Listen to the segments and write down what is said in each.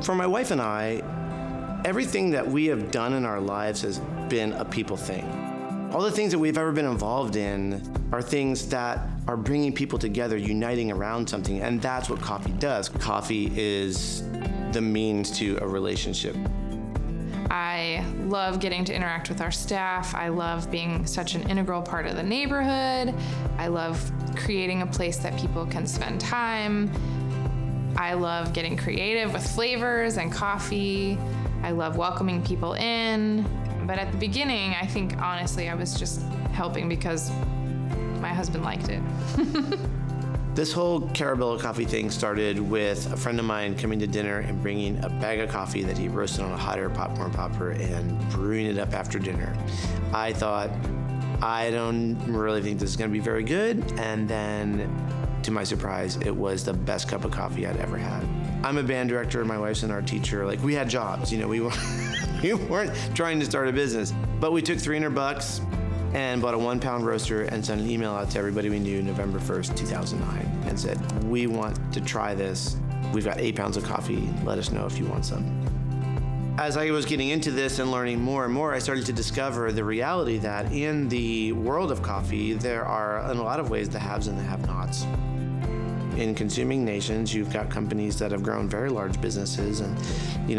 For my wife and I, everything that we have done in our lives has been a people thing. All the things that we've ever been involved in are things that are bringing people together, uniting around something, and that's what coffee does. Coffee is the means to a relationship. I love getting to interact with our staff. I love being such an integral part of the neighborhood. I love creating a place that people can spend time. I love getting creative with flavors and coffee. I love welcoming people in. But at the beginning, I think, honestly, I was just helping because my husband liked it. This whole Carabello coffee thing started with a friend of mine coming to dinner and bringing a bag of coffee that he roasted on a hot air popcorn popper and brewing it up after dinner. I thought, I don't really think this is going to be very good. And then, to my surprise, it was the best cup of coffee I'd ever had. I'm a band director, my wife's an art teacher. Like, we had jobs, we weren't trying to start a business. But we took $300 and bought a 1-pound roaster and sent an email out to everybody we knew November 1st, 2009, and said, we want to try this. We've got 8 pounds of coffee. Let us know if you want some. As I was getting into this and learning more and more, I started to discover the reality that in the world of coffee, there are, in a lot of ways, the haves and the have-nots. In consuming nations, you've got companies that have grown very large businesses and,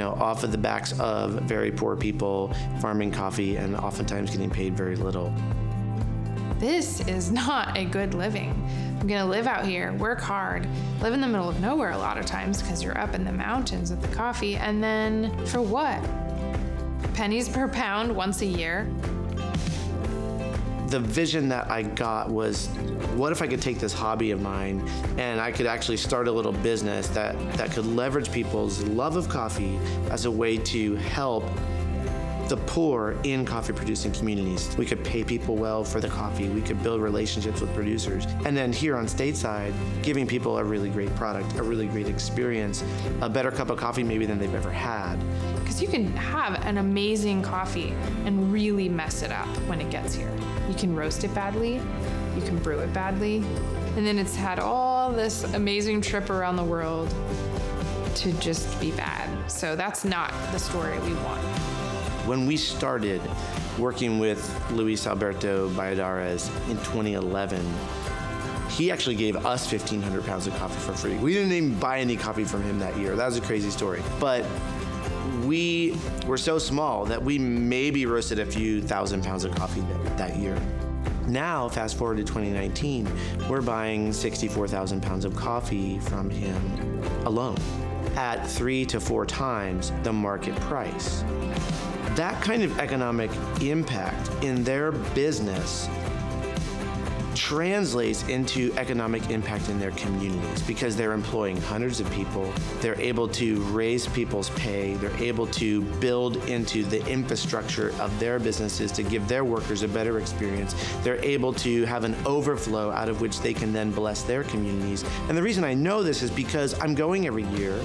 off of the backs of very poor people farming coffee and oftentimes getting paid very little. This is not a good living. I'm gonna live out here, work hard, live in the middle of nowhere a lot of times because you're up in the mountains with the coffee, and then for what? Pennies per pound once a year? The vision that I got was, what if I could take this hobby of mine and I could actually start a little business that could leverage people's love of coffee as a way to help the poor in coffee producing communities. We could pay people well for the coffee. We could build relationships with producers. And then here on stateside, giving people a really great product, a really great experience, a better cup of coffee maybe than they've ever had. Because you can have an amazing coffee and really mess it up when it gets here. You can roast it badly, you can brew it badly, and then it's had all this amazing trip around the world to just be bad. So that's not the story we want. When we started working with Luis Alberto Valladares in 2011, he actually gave us 1,500 pounds of coffee for free. We didn't even buy any coffee from him that year. That was a crazy story. But we were so small that we maybe roasted a few thousand pounds of coffee that year. Now, fast forward to 2019, we're buying 64,000 pounds of coffee from him alone at 3 to 4 times the market price. That kind of economic impact in their business translates into economic impact in their communities because they're employing hundreds of people. They're able to raise people's pay. They're able to build into the infrastructure of their businesses to give their workers a better experience. They're able to have an overflow out of which they can then bless their communities. And the reason I know this is because I'm going every year.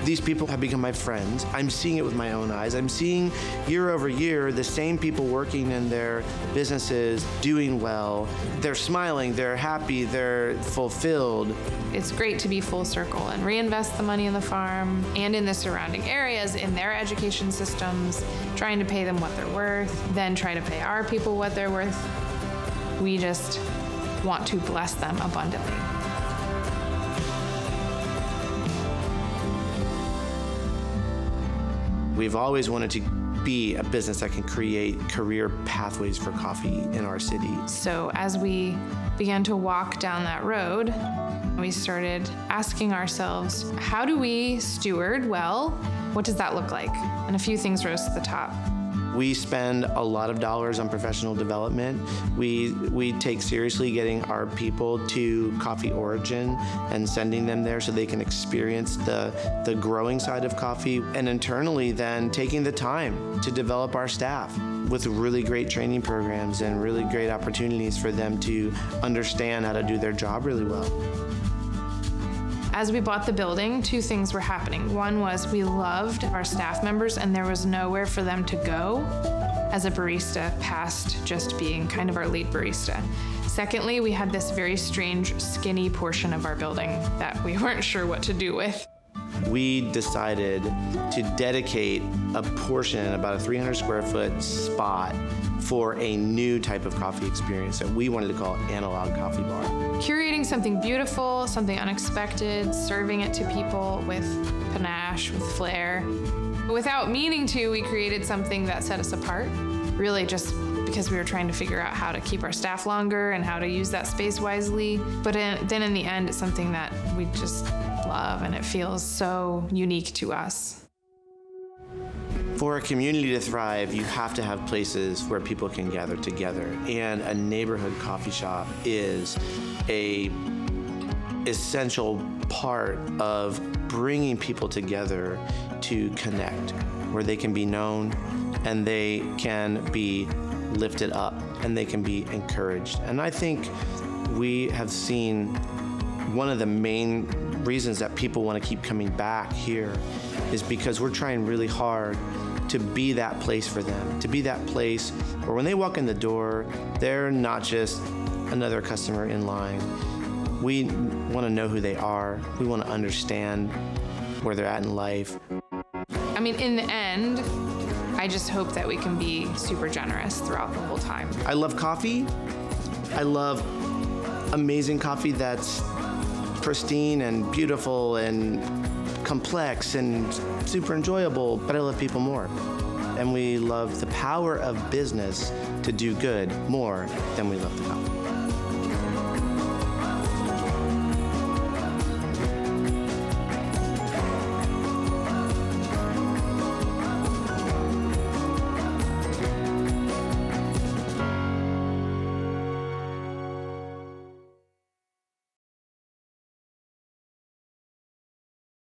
These people have become my friends. I'm seeing it with my own eyes. I'm seeing year over year the same people working in their businesses doing well. They're smiling, they're happy, they're fulfilled. It's great to be full circle and reinvest the money in the farm and in the surrounding areas, in their education systems, trying to pay them what they're worth, then try to pay our people what they're worth. We just want to bless them abundantly. We've always wanted to be a business that can create career pathways for coffee in our city. So as we began to walk down that road, we started asking ourselves, how do we steward well? What does that look like? And a few things rose to the top. We spend a lot of dollars on professional development. We take seriously getting our people to Coffee Origin and sending them there so they can experience the growing side of coffee. And internally then taking the time to develop our staff with really great training programs and really great opportunities for them to understand how to do their job really well. As we bought the building, 2 things were happening. One was we loved our staff members and there was nowhere for them to go as a barista past just being kind of our lead barista. Secondly, we had this very strange skinny portion of our building that we weren't sure what to do with. we decided to dedicate a portion, about a 300 square foot spot, for a new type of coffee experience that we wanted to call Analog Coffee Bar. Curating something beautiful, something unexpected, serving it to people with panache, with flair. Without meaning to, we created something that set us apart, really just because we were trying to figure out how to keep our staff longer and how to use that space wisely. But then in the end, it's something that we just love, and it feels so unique to us. For a community to thrive, you have to have places where people can gather together, and a neighborhood coffee shop is a essential part of bringing people together to connect, where they can be known and they can be lifted up and they can be encouraged. And I think we have seen one of the main reasons that people want to keep coming back here is because we're trying really hard to be that place for them, to be that place where when they walk in the door, they're not just another customer in line. We want to know who they are. We want to understand where they're at in life. I mean, in the end, I just hope that we can be super generous throughout the whole time. I love coffee. I love amazing coffee that's pristine and beautiful and complex and super enjoyable, but I love people more. And we love the power of business to do good more than we love the coffee.